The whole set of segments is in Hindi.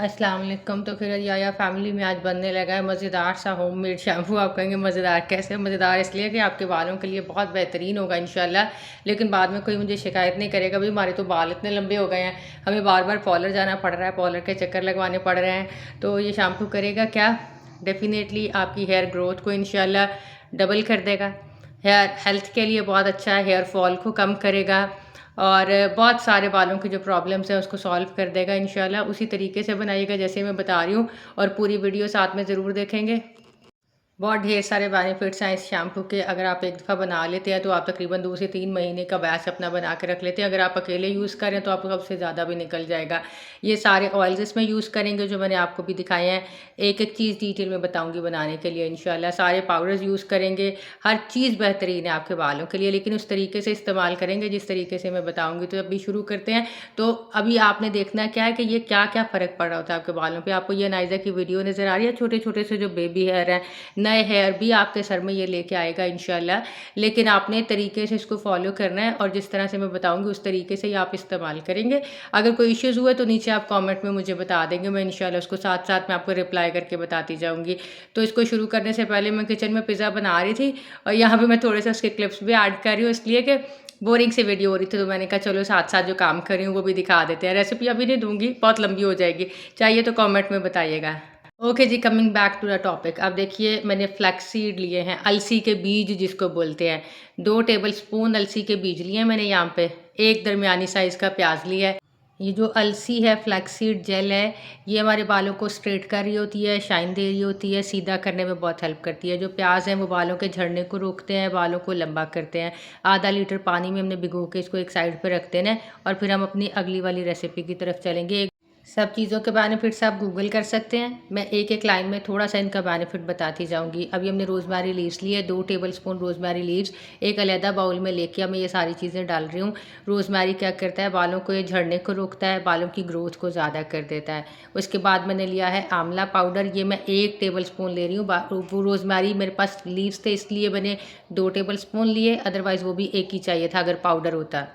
अस्सलाम वालेकुम। तो फिर या फैमिली में आज बनने लगा है मज़ेदार सा होममेड शैम्पू। आप कहेंगे मज़ेदार कैसे? मज़ेदार इसलिए कि आपके बालों के लिए बहुत बेहतरीन होगा इंशाल्लाह। लेकिन बाद में कोई मुझे शिकायत नहीं करेगा, भाई हमारे तो बाल इतने लंबे हो गए हैं, हमें बार बार पार्लर जाना पड़ रहा है, पार्लर के चक्कर लगवाने पड़ रहे हैं। तो ये शैम्पू करेगा क्या? डेफिनेटली आपकी हेयर ग्रोथ को इंशाल्लाह डबल कर देगा। हेयर हेल्थ के लिए बहुत अच्छा है, हेयर फॉल को कम करेगा और बहुत सारे बालों की जो प्रॉब्लम्स हैं उसको सॉल्व कर देगा इंशाल्लाह। उसी तरीके से बनाइएगा जैसे मैं बता रही हूँ और पूरी वीडियो साथ में ज़रूर देखेंगे। बहुत ढेर सारे बेनिफिट्स हैं इस शैम्पू के। अगर आप एक दफ़ा बना लेते हैं तो आप तकरीबन 2 से 3 महीने का बैच अपना बना के रख लेते हैं। अगर आप अकेले यूज़ करें तो आपको सबसे ज़्यादा भी निकल जाएगा। ये सारे ऑयल्स इसमें यूज़ करेंगे जो मैंने आपको भी दिखाए हैं। एक-एक चीज़ डिटेल में बताऊँगी बनाने के लिए इंशाल्लाह। सारे पाउडर्स यूज़ करेंगे, हर चीज़ बेहतरीन है आपके बालों के लिए, लेकिन उस तरीके से इस्तेमाल करेंगे जिस तरीके से मैं बताऊँगी। तो अभी शुरू करते हैं। तो अभी आपने देखना क्या है कि ये क्या-क्या फ़र्क पड़ रहा होता है आपके बालों पे। आपको ये नाइज़ा की वीडियो नज़र आ रही है, छोटे-छोटे से जो बेबी हेयर हैं, नए हेयर भी आपके सर में ये लेके आएगा इंशाल्लाह। लेकिन आपने तरीके से इसको फॉलो करना है और जिस तरह से मैं बताऊँगी उस तरीके से ही आप इस्तेमाल करेंगे। अगर कोई इश्यूज़ हुए तो नीचे आप कमेंट में मुझे बता देंगे, मैं इंशाल्लाह उसको साथ-साथ में आपको रिप्लाई करके बताती जाऊँगी। तो इसको शुरू करने से पहले मैं किचन में पिज़्ज़ा बना रही थी और यहाँ पे मैं थोड़े से उसके क्लिप्स भी ऐड कर रही हूँ, इसलिए कि बोरिंग सी वीडियो हो रही थी, तो मैंने कहा चलो साथ-साथ जो काम कर रही हूँ वो भी दिखा देते हैं। रेसिपी अभी नहीं दूँगी, बहुत लंबी हो जाएगी। चाहिए तो कमेंट में बताइएगा। ओके जी, coming back to the topic. अब देखिए मैंने फ्लैक्स सीड लिए हैं, अलसी के बीज जिसको बोलते हैं। 2 टेबलस्पून अलसी के बीज लिए हैं मैंने यहाँ पे। एक दरमियानी साइज़ का प्याज लिया है। ये जो अलसी है, फ्लैक्स सीड जेल है, ये हमारे बालों को स्ट्रेट कर रही होती है, शाइन दे रही होती है, सीधा करने में बहुत हेल्प करती है। जो प्याज है वो बालों के झड़ने को रोकते हैं, बालों को लंबा करते हैं। आधा लीटर पानी में हमने भिगो के इसको एक साइड पे रख देना है और फिर हम अपनी अगली वाली रेसिपी की तरफ चलेंगे। सब चीज़ों के बेनिफिट्स आप गूगल कर सकते हैं। मैं एक-एक लाइन में थोड़ा-सा इनका बेनिफिट बताती जाऊँगी। अभी हमने रोज़मेरी लीव्स लिए, 2 टेबलस्पून रोज़मेरी लीव्स एक अलग बाउल में लेके अब मैं ये सारी चीज़ें डाल रही हूँ। रोज़मेरी क्या करता है, बालों को ये झड़ने को रोकता है, बालों की ग्रोथ को ज़्यादा कर देता है। उसके बाद मैंने लिया है आंवला पाउडर, ये मैं 1 टेबलस्पून ले रही हूँ। वो रोज़मेरी मेरे पास लीव्स थे इसलिए मैंने 2 टेबलस्पून लिए, अदरवाइज़ वो भी 1 ही चाहिए था अगर पाउडर होता।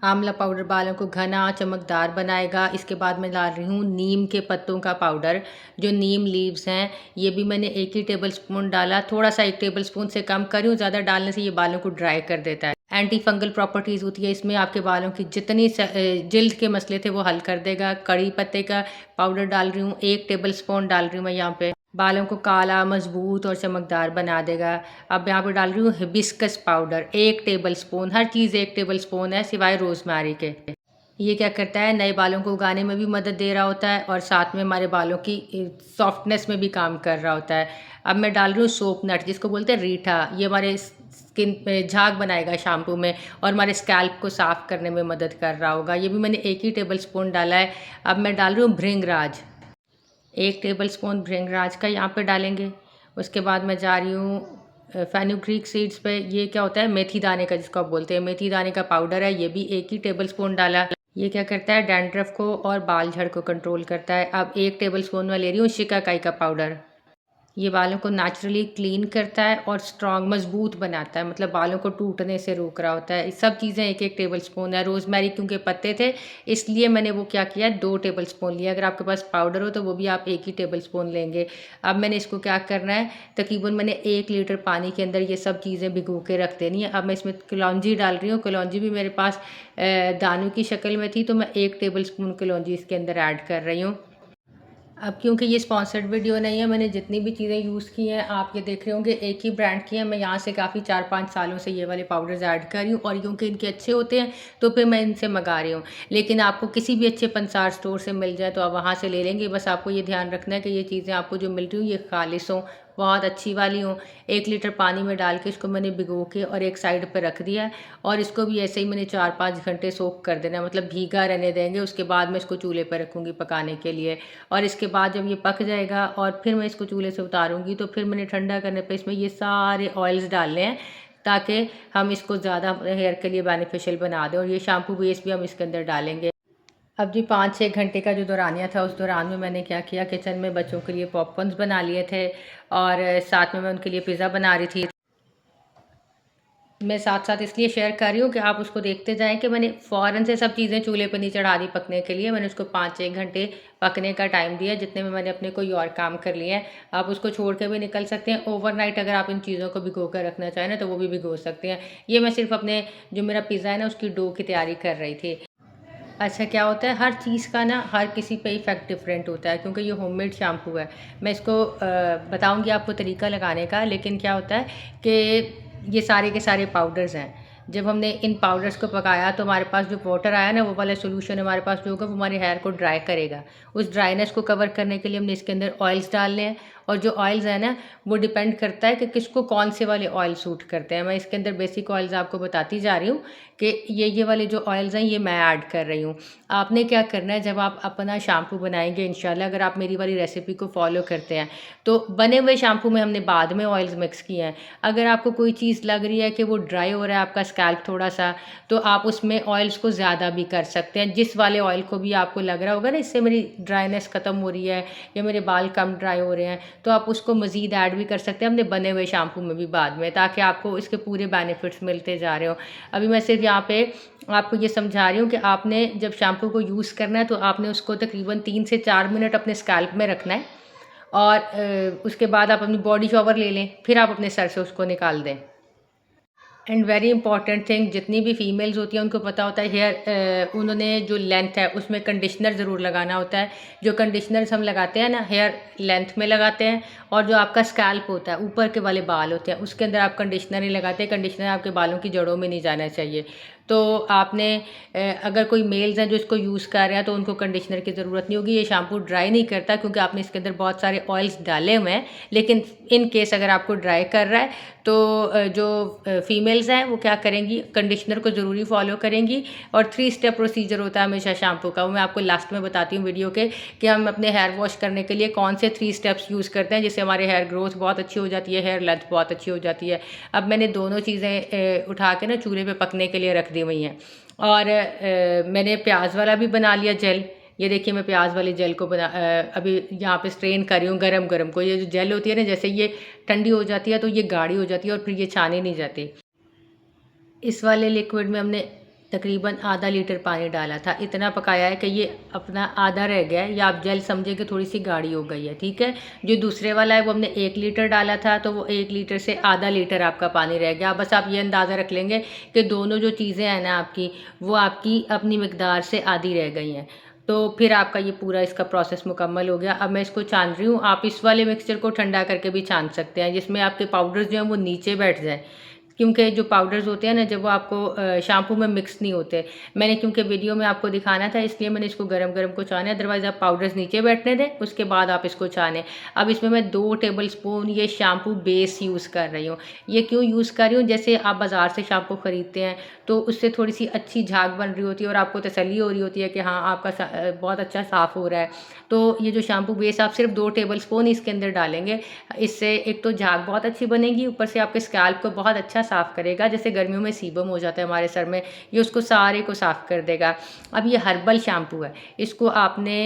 आंवला पाउडर बालों को घना चमकदार बनाएगा। इसके बाद मैं डाल रही हूँ नीम के पत्तों का पाउडर। जो नीम लीव्स हैं ये भी मैंने 1 ही टेबलस्पून डाला। थोड़ा-सा 1 टेबलस्पून से कम कर रही हूँ, ज़्यादा डालने से ये बालों को ड्राई कर देता है। एंटी फंगल प्रॉपर्टीज़ होती है इसमें, आपके बालों की जितनी जिल्द के मसले थे वो हल कर देगा। कड़ी पत्ते का पाउडर डाल रही हूँ, 1 टेबलस्पून डाल रही हूँ मैं यहाँ पे। बालों को काला, मज़बूत और चमकदार बना देगा। अब यहाँ पे डाल रही हूँ हिबिस्कस पाउडर, 1 टेबलस्पून। हर चीज़ 1 टेबलस्पून है सिवाय रोज़मेरी के। ये क्या करता है, नए बालों को उगाने में भी मदद दे रहा होता है और साथ में हमारे बालों की सॉफ्टनेस में भी काम कर रहा होता है। अब मैं डाल रही हूँ सोप नट जिसको बोलते हैं रीठा। ये हमारे स्किन पे झाग बनाएगा शैम्पू में और हमारे स्कैल्प को साफ़ करने में मदद कर रहा होगा। ये भी मैंने 1 ही टेबलस्पून डाला है। अब मैं डाल रही हूँ भृंगराज। 1 टेबलस्पून भृंगराज का यहाँ पे डालेंगे। उसके बाद मैं जा रही हूँ फेनुग्रीक सीड्स पे। ये क्या होता है, मेथी दाने का जिसको आप बोलते हैं, मेथी दाने का पाउडर है, ये भी 1 ही टेबलस्पून डाला। ये क्या करता है, डैंड्रफ को और बाल झड़ को कंट्रोल करता है। अब 1 टेबलस्पून मैं ले रही हूँ शिकाकाई का पाउडर। ये बालों को नेचुरली क्लीन करता है और स्ट्रॉन्ग मजबूत बनाता है, मतलब बालों को टूटने से रोक रहा होता है। ये सब चीज़ें 1-1 टेबलस्पून है। रोज़मेरी क्योंकि पत्ते थे इसलिए मैंने वो क्या किया, 2 टेबलस्पून लिया। अगर आपके पास पाउडर हो तो वो भी आप 1 ही टेबलस्पून लेंगे। अब मैंने इसको क्या करना है, तकरीबन मैंने 1 लीटर पानी के अंदर ये सब चीज़ें भिगो के रख देनी है। अब मैं इसमें कलौंजी डाल रही हूँ। कलौंजी भी मेरे पास दानों की शक्ल में थी तो मैं 1 टेबलस्पून कलौंजी इसके अंदर ऐड कर रही हूँ। अब क्योंकि ये स्पॉन्सर्ड वीडियो नहीं है, मैंने जितनी भी चीज़ें यूज़ की हैं आप ये देख रहे होंगे एक ही ब्रांड की हैं। मैं यहाँ से काफ़ी 4-5 सालों से ये वाले पाउडर्स ऐड कर रही हूँ और क्योंकि इनके अच्छे होते हैं तो फिर मैं इनसे मंगा रही हूँ। लेकिन आपको किसी भी अच्छे पंसार स्टोर से मिल जाए तो आप वहाँ से ले लेंगे। बस आपको ये ध्यान रखना है कि ये चीज़ें आपको जो मिल रही हों ये खालिस हों, बहुत अच्छी वाली हों। 1 लीटर पानी में डाल के इसको मैंने भिगो के और एक साइड पर रख दिया है और इसको भी ऐसे ही मैंने 4-5 घंटे सोक कर देना है, मतलब भीगा रहने देंगे। उसके बाद मैं इसको चूल्हे पर रखूँगी पकाने के लिए और इसके बाद जब ये पक जाएगा और फिर मैं इसको चूल्हे से उतारूँगी तो फिर मैंने ठंडा करने पे इसमें ये सारे ऑयल्स डालने हैं ताकि हम इसको ज़्यादा हेयर के लिए बेनिफिशियल बना दें। और ये शैम्पू बेस भी हम इसके अंदर डालेंगे। अब जी 5-6 घंटे का जो दौरानिया था उस दौरान में मैंने क्या किया, किचन में बच्चों के लिए पॉपकॉर्न्स बना लिए थे और साथ में मैं उनके लिए पिज़्ज़ा बना रही थी। मैं साथ-साथ इसलिए शेयर कर रही हूँ कि आप उसको देखते जाएँ कि मैंने फ़ौरन से सब चीज़ें चूल्हे पे नहीं चढ़ा दी पकने के लिए। मैंने उसको 5-6 घंटे पकने का टाइम दिया, जितने में मैंने अपने कोई और काम कर लिए हैं। आप उसको छोड़ के भी निकल सकते हैं। ओवरनाइट अगर आप इन चीज़ों को भिगो कर रखना चाहें ना, तो वो भी भिगो सकते हैं। ये मैं सिर्फ़ अपने जो मेरा पिज़्ज़ा है ना, उसकी डो की तैयारी कर रही थी। अच्छा, क्या होता है, हर चीज़ का ना हर किसी पे इफ़ेक्ट डिफरेंट होता है, क्योंकि ये होममेड शैम्पू है। मैं इसको बताऊँगी आपको तरीका लगाने का, लेकिन क्या होता है कि ये सारे के सारे पाउडर्स हैं। जब हमने इन पाउडर्स को पकाया तो हमारे पास जो वाटर आया ना, वो वाला सॉल्यूशन हमारे पास जो होगा वो हमारे हेयर को ड्राई करेगा। उस ड्राइनेस को कवर करने के लिए हमने इसके अंदर ऑयल्स डालने हैं, और जो ऑयल्स हैं ना, वो डिपेंड करता है कि किसको कौन से वाले ऑयल सूट करते हैं। मैं इसके अंदर बेसिक ऑयल्स आपको बताती जा रही हूँ कि ये वाले जो ऑयल्स हैं ये मैं ऐड कर रही हूँ। आपने क्या करना है, जब आप अपना शैम्पू बनाएँगे इंशाल्लाह, अगर आप मेरी वाली रेसिपी को फ़ॉलो करते हैं, तो बने हुए शैम्पू में हमने बाद में ऑयल्स मिक्स किए हैं। अगर आपको कोई चीज़ लग रही है कि वो ड्राई हो रहा है आपका स्कैल्प थोड़ा-सा, तो आप उसमें ऑयल्स को ज़्यादा भी कर सकते हैं। जिस वाले ऑयल को भी आपको लग रहा होगा ना, इससे मेरी ड्राइनेस ख़त्म हो रही है या मेरे बाल कम ड्राई हो रहे हैं, तो आप उसको मज़ीद ऐड भी कर सकते हैं अपने बने हुए शैम्पू में भी बाद में, ताकि आपको इसके पूरे बेनिफिट्स मिलते जा रहे हों। अभी मैं सिर्फ़ यहाँ पे आपको ये समझा रही हूँ कि आपने जब शैम्पू को यूज़ करना है, तो आपने उसको तकरीबन 3 से 4 मिनट अपने स्कैल्प में रखना है, और उसके बाद आप अपनी बॉडी शॉवर ले लें, फिर आप अपने सर से उसको निकाल दें। एंड वेरी इंपॉर्टेंट थिंग, जितनी भी फीमेल्स होती हैं उनको पता होता है हेयर उन्होंने जो लेंथ है उसमें कंडीशनर ज़रूर लगाना होता है। जो कंडीशनर्स हम लगाते हैं ना, हेयर लेंथ में लगाते हैं, और जो आपका स्कैल्प होता है, ऊपर के वाले बाल होते हैं, उसके अंदर आप कंडीशनर नहीं लगाते। कंडीशनर आपके बालों की जड़ों में नहीं जाना चाहिए। तो आपने अगर कोई मेल्स हैं जो इसको यूज़ कर रहे हैं, तो उनको कंडीशनर की ज़रूरत नहीं होगी। ये शैम्पू ड्राई नहीं करता, क्योंकि आपने इसके अंदर बहुत सारे ऑयल्स डाले हुए हैं। लेकिन इन केस अगर आपको ड्राई कर रहा है, तो जो फीमेल्स हैं वो क्या करेंगी, कंडीशनर को ज़रूरी फॉलो करेंगी। और 3 स्टेप प्रोसीजर होता है हमेशा शैम्पू का, वो मैं आपको लास्ट में बताती हूँ वीडियो के, कि हम अपने हेयर वॉश करने के लिए कौन से 3 स्टेप्स यूज़ करते हैं, जिससे हमारे हेयर ग्रोथ बहुत अच्छी हो जाती है, हेयर लेंथ बहुत अच्छी हो जाती है। अब मैंने दोनों चीज़ें उठा के ना चूल्हे पे पकने के लिए रख दी हुई हैं, और मैंने प्याज वाला भी बना लिया जेल। ये देखिए, मैं प्याज वाले जेल को अभी यहाँ पे स्ट्रेन कर रही हूँ गरम-गरम को। ये जो जेल होती है ना, जैसे ये ठंडी हो जाती है तो ये गाढ़ी हो जाती है, और फिर ये छानी नहीं जाती। इस वाले लिक्विड में हमने तकरीबन आधा लीटर पानी डाला था। इतना पकाया है कि ये अपना आधा रह गया है, या आप जेल समझे कि थोड़ी सी गाढ़ी हो गई है, ठीक है। जो दूसरे वाला है वो हमने 1 लीटर डाला था, तो वो 1 लीटर से आधा लीटर आपका पानी रह गया। बस आप ये अंदाज़ा रख लेंगे कि दोनों जो चीज़ें हैं ना आपकी, वो आपकी अपनी मिकदार से आधी रह गई हैं। तो फिर आपका ये पूरा इसका प्रोसेस मुकम्मल हो गया। अब मैं इसको छान रही हूँ। आप इस वाले मिक्सचर को ठंडा करके भी छान सकते हैं, जिसमें आपके पाउडर्स जो हैं वो नीचे बैठ जाएँ। क्योंकि जो पाउडर्स होते हैं ना, जब वो आपको शैम्पू में मिक्स नहीं होते। मैंने क्योंकि वीडियो में आपको दिखाना था, इसलिए मैंने इसको गरम-गरम को छाना है, अदरवाइज़ आप पाउडर्स नीचे बैठने दें, उसके बाद आप इसको छानें। अब इसमें मैं 2 टेबलस्पून ये शैम्पू बेस यूज़ कर रही हूँ। ये क्यों यूज़ कर रही हूँ, जैसे आप बाज़ार से शैम्पू खरीदते हैं, तो उससे थोड़ी-सी अच्छी झाग बन रही होती है, और आपको तसल्ली हो रही होती है कि हाँ, आपका बहुत अच्छा साफ़ हो रहा है। तो ये जो शैम्पू बेस आप सिर्फ 2 टेबलस्पून इसके अंदर डालेंगे, इससे एक तो झाग बहुत अच्छी बनेगी, ऊपर से आपके स्कैल्प को बहुत अच्छा साफ़ करेगा। जैसे गर्मियों में सीबम हो जाता है हमारे सर में, ये उसको सारे को साफ़ कर देगा। अब ये हर्बल शैम्पू है, इसको आपने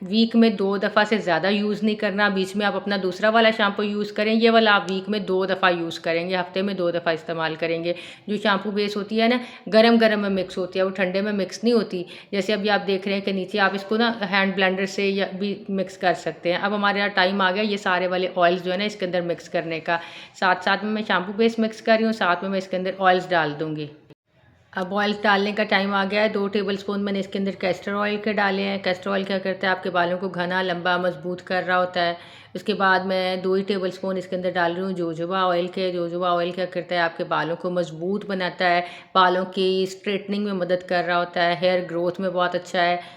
वीक में 2 दफ़ा से ज़्यादा यूज़ नहीं करना। बीच में आप अपना दूसरा वाला शैम्पू यूज़ करें, ये वाला आप वीक में 2 दफ़ा यूज़ करेंगे, हफ़्ते में 2 दफ़ा इस्तेमाल करेंगे। जो शैम्पू बेस होती है ना, गरम-गरम में मिक्स होती है, वो ठंडे में मिक्स नहीं होती। जैसे अभी आप देख रहे हैं कि नीचे आप इसको ना हैंड ब्लेंडर से या भी मिक्स कर सकते हैं। अब हमारे यहाँ टाइम आ गया ये सारे वाले ऑयल्स जो है ना इसके अंदर मिक्स करने का। साथ-साथ में मैं शैम्पू बेस मिक्स कर रही हूँ, साथ में मैं इसके अंदर ऑयल्स डाल दूँगी। अब ऑयल डालने का टाइम आ गया है। 2 टेबलस्पून मैंने इसके अंदर कैस्टर ऑयल के डाले हैं। कैस्टर ऑयल क्या करता है, आपके बालों को घना, लंबा, मजबूत कर रहा होता है। उसके बाद मैं 2 ही टेबलस्पून इसके अंदर डाल रही हूँ जोजोबा ऑयल के। जोजोबा ऑयल क्या करता है, आपके बालों को मजबूत बनाता है, बालों की स्ट्रेटनिंग में मदद कर रहा होता है, हेयर ग्रोथ में बहुत अच्छा है।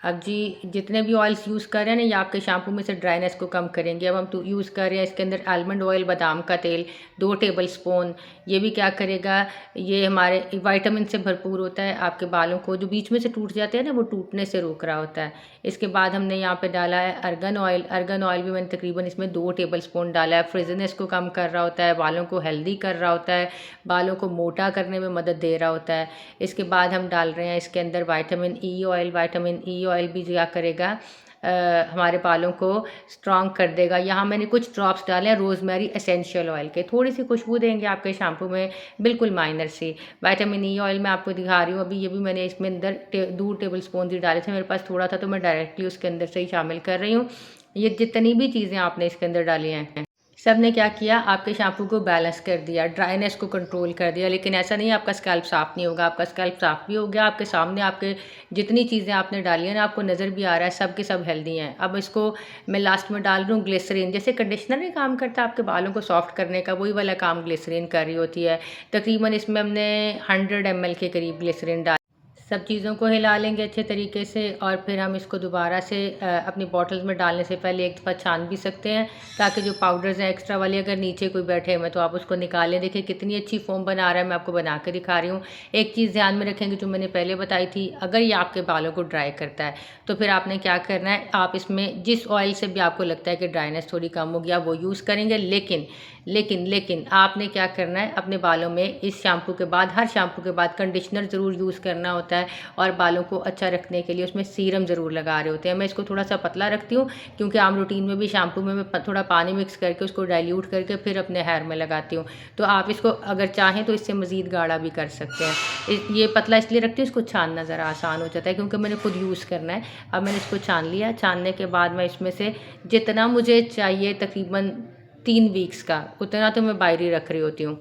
अब जी, जितने भी ऑयल्स यूज़ कर रहे हैं ना, ये आपके शैम्पू में से ड्राइनेस को कम करेंगे। अब हम तो यूज़ कर रहे हैं इसके अंदर आलमंड ऑयल, बादाम का तेल 2 टेबलस्पून। ये भी क्या करेगा, ये हमारे विटामिन से भरपूर होता है, आपके बालों को जो बीच में से टूट जाते हैं ना, वो टूटने से रोक रहा होता है। इसके बाद हमने यहाँ पे डाला है अर्गन ऑयल। अर्गन ऑयल भी मैंने तकरीबन इसमें 2 टेबलस्पून डाला है। फ्रिज़नेस को कम कर रहा होता है, बालों को हेल्दी कर रहा होता है, बालों को मोटा करने में मदद दे रहा होता है। इसके बाद हम डाल रहे हैं इसके अंदर vitamin E oil. Vitamin E oil भी क्या करेगा, हमारे बालों को स्ट्रॉन्ग कर देगा। यहाँ मैंने कुछ ड्रॉप्स डाले हैं रोज़मेरी एसेंशियल ऑयल के, थोड़ी सी खुशबू देंगे आपके शैम्पू में, बिल्कुल माइनर सी। विटामिन ई ऑयल मैं आपको दिखा रही हूँ अभी, ये भी मैंने इसमें अंदर 2 टेबल स्पून ही डाले थे, मेरे पास थोड़ा था तो मैं डायरेक्टली उसके अंदर से ही शामिल कर रही हूँ। ये जितनी भी चीज़ें आपने इसके अंदर डाली हैं, सब ने क्या किया, आपके शैम्पू को बैलेंस कर दिया, ड्राइनेस को कंट्रोल कर दिया। लेकिन ऐसा नहीं है आपका स्कैल्प साफ़ नहीं होगा, आपका स्कैल्प साफ़ भी हो गया। आपके सामने आपके जितनी चीज़ें आपने डाली हैं ना, आपको नज़र भी आ रहा है सब के सब हेल्दी हैं। अब इसको मैं लास्ट में डाल रही हूँ ग्लिसरीन, जैसे कंडीशनर नहीं काम करता आपके बालों को सॉफ्ट करने का, वही वाला काम ग्लिसरीन कर रही होती है। तकरीबन इसमें हमने 100 ml के करीब ग्लिसरीन डाल, सब चीज़ों को हिला लेंगे अच्छे तरीके से, और फिर हम इसको दोबारा से अपनी बॉटल्स में डालने से पहले एक दफ़ा छान भी सकते हैं, ताकि जो पाउडर्स हैं एक्स्ट्रा वाले अगर नीचे कोई बैठे हुए तो आप उसको निकालें। देखिए कितनी अच्छी फोम बना रहा है, मैं आपको बना के दिखा रही हूँ। एक चीज़ ध्यान में रखेंगे जो मैंने पहले बताई थी, अगर ये आपके बालों को ड्राई करता है तो फिर आपने क्या करना है, आप इसमें जिस ऑयल से भी आपको लगता है कि ड्राइनेस थोड़ी कम होगी आप वो यूज़ करेंगे। लेकिन आपने क्या करना है, अपने बालों में इस शैम्पू के बाद, हर शैम्पू के बाद कंडीशनर ज़रूर यूज़ करना होता है, और बालों को अच्छा रखने के लिए उसमें सीरम ज़रूर लगा रहे होते हैं। मैं इसको थोड़ा सा पतला रखती हूँ, क्योंकि आम रूटीन में भी शैम्पू में मैं थोड़ा पानी मिक्स करके उसको डाइल्यूट करके फिर अपने हेयर में लगाती हूँ। तो आप इसको अगर चाहें तो इससे मज़ीद गाढ़ा भी कर सकते हैं। ये पतला इसलिए रखती हूँ, इसको छानना ज़रा आसान हो जाता है, क्योंकि मैंने खुद यूज़ करना है। अब मैंने इसको छान लिया, छानने के बाद मैं इसमें से जितना मुझे चाहिए, तकरीबन 3 वीक्स का, उतना तो मैं बाहर ही रख रही होती हूँ।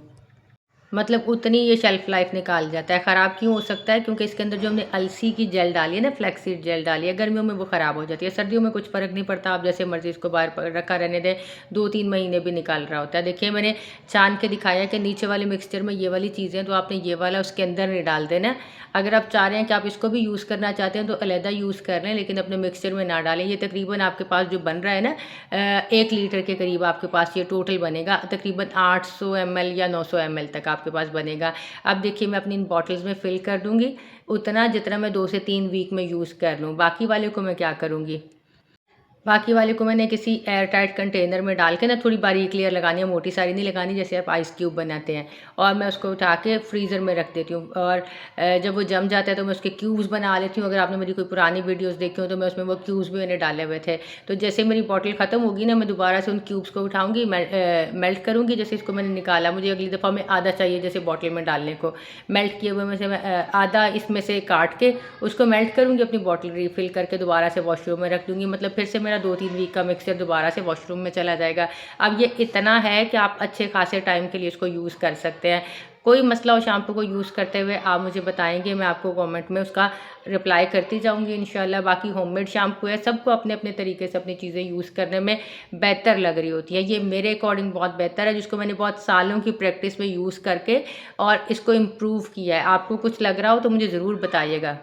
मतलब उतनी ये शेल्फ़ लाइफ निकाल जाता है। ख़राब क्यों हो सकता है, क्योंकि इसके अंदर जो हमने अलसी की जेल डाली है ना, फ्लैक्सीड जेल डाली है, गर्मियों में वो ख़राब हो जाती है। सर्दियों में कुछ फ़र्क नहीं पड़ता, आप जैसे मर्ज़ी इसको बाहर रखा रहने दें, 2-3 महीने भी निकाल रहा होता है। देखिए मैंने छान के दिखाया कि नीचे वाले मिक्सचर में ये वाली चीज़ें, तो आपने ये वाला उसके अंदर नहीं डाल देना। अगर आप चाह रहे हैं कि आप इसको भी यूज़ करना चाहते हैं तो अलहदा यूज़ कर लें, लेकिन अपने मिक्सचर में ना डालें। ये तकरीबन आपके पास जो बन रहा है ना, 1 लीटर के करीब आपके पास ये टोटल बनेगा, तकरीबन 800 ml या 900 ml तक आपके पास बनेगा। अब देखिए मैं अपनी इन बॉटल्स में फ़िल कर दूँगी, उतना जितना मैं 2 से 3 वीक में यूज़ कर लूँ। बाकी वाले को मैं क्या करूँगी, बाकी वाले को मैंने किसी एयर टाइट कंटेनर में डाल के ना, थोड़ी बारीक लेयर लगानी है, मोटी सारी नहीं लगानी, जैसे आप आइस क्यूब बनाते हैं, और मैं उसको उठा के फ्रीज़र में रख देती हूँ। और जब वो जम जाता है तो मैं उसके क्यूब्स बना लेती हूँ। अगर आपने मेरी कोई पुरानी वीडियोस देखी हो तो मैं उसमें वो क्यूब्स भी मैंने डाले हुए थे। तो जैसे मेरी बॉटल ख़त्म होगी ना, मैं दोबारा से उन क्यूब्स को उठाऊँगी, मेल्ट करूँगी। जैसे इसको मैंने निकाला, मुझे अगली दफ़ा में आधा चाहिए जैसे बॉटल में डालने को, मेल्ट किए हुए में से मैं आधा इसमें से काट के उसको मेल्ट करूँगी, अपनी बॉटल रिफ़िल करके दोबारा से वॉशरूम में रख दूँगी। मतलब फिर से मेरा 2-3 वीक का मिक्सचर दोबारा से वॉशरूम में चला जाएगा। अब ये इतना है कि आप अच्छे खासे टाइम के लिए इसको यूज़ कर सकते हैं। कोई मसला हो शैम्पू को यूज़ करते हुए, आप मुझे बताएँगे, मैं आपको कमेंट में उसका रिप्लाई करती जाऊँगी इंशाल्लाह। बाकी होममेड शैम्पू है, सबको अपने अपने तरीके से अपनी चीज़ें यूज़ करने में बेहतर लग रही होती है। ये मेरे अकॉर्डिंग बहुत बेहतर है, जिसको मैंने बहुत सालों की प्रैक्टिस में यूज़ करके और इसको इम्प्रूव किया है। आपको कुछ लग रहा हो तो मुझे ज़रूर बताइएगा।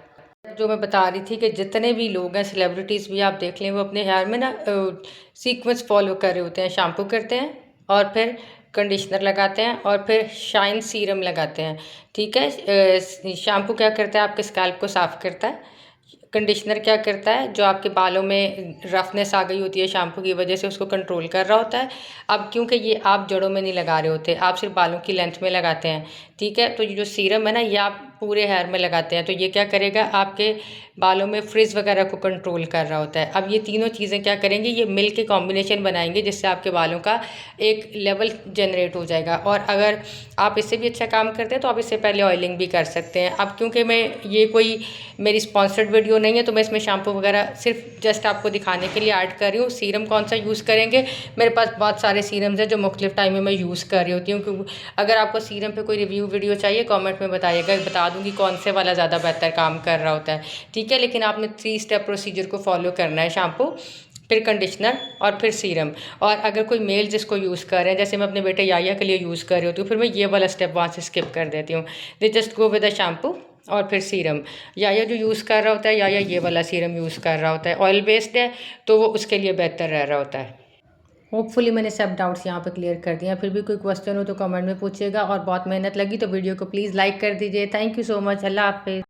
जो मैं बता रही थी कि जितने भी लोग हैं, सेलिब्रिटीज़ भी आप देख लें, वो अपने हेयर में ना सीक्वेंस फॉलो कर रहे होते हैं। शैम्पू करते हैं और फिर कंडीशनर लगाते हैं और फिर शाइन सीरम लगाते हैं। ठीक है, शैम्पू क्या करता है, आपके स्कैल्प को साफ़ करता है। कंडीशनर क्या करता है, जो आपके बालों में रफनेस आ गई होती है शैम्पू की वजह से, उसको कंट्रोल कर रहा होता है। अब क्योंकि ये आप जड़ों में नहीं लगा रहे होते, आप सिर्फ बालों की लेंथ में लगाते हैं। ठीक है, तो ये जो सीरम है ना, ये आप पूरे हेयर में लगाते हैं, तो ये क्या करेगा, आपके बालों में फ्रिज वगैरह को कंट्रोल कर रहा होता है। अब ये तीनों चीज़ें क्या करेंगी, ये मिल के कॉम्बिनेशन बनाएंगे, जिससे आपके बालों का एक लेवल जनरेट हो जाएगा। और अगर आप इससे भी अच्छा काम करते हैं तो आप इससे पहले ऑयलिंग भी कर सकते हैं। अब क्योंकि मैं ये कोई मेरी स्पॉन्सर्ड वीडियो नहीं है, तो मैं इसमें शैम्पू वगैरह सिर्फ जस्ट आपको दिखाने के लिए ऐड कर रही हूँ। सीरम कौन सा यूज़ करेंगे, मेरे पास बहुत सारे सीरम्स हैं जो मुख्तलिफ टाइम में मैं यूज़ कर रही होती हूँ। क्योंकि अगर आपको सीरम पे कोई रिव्यू वीडियो चाहिए, कमेंट में बताइएगा, बता दूँगी कौन से वाला ज़्यादा बेहतर काम कर रहा होता है। ठीक है, लेकिन आपने 3 स्टेप प्रोसीजर को फॉलो करना है, शैम्पू, फिर कंडीशनर और फिर सीरम। और अगर कोई मेल जिसको यूज़ कर रहे हैं, जैसे मैं अपने बेटे याया के लिए यूज़ कर रही होती हूँ, फिर मैं ये वाला स्टेप वहाँ से स्किप कर देती हूँ। They just go with the shampoo और फिर सीरम। याया जो यूज़ कर रहा होता है, याया ये वाला सीरम यूज़ कर रहा होता है, ऑयल बेस्ड है, तो वो उसके लिए बेहतर रह रहा होता है। होपफुली मैंने सब डाउट्स यहाँ पे क्लियर कर दिए हैं। फिर भी कोई क्वेश्चन हो तो कमेंट में पूछिएगा, और बहुत मेहनत लगी तो वीडियो को प्लीज़ लाइक कर दीजिए। Thank you so much. अल्लाह हाफ़िज़।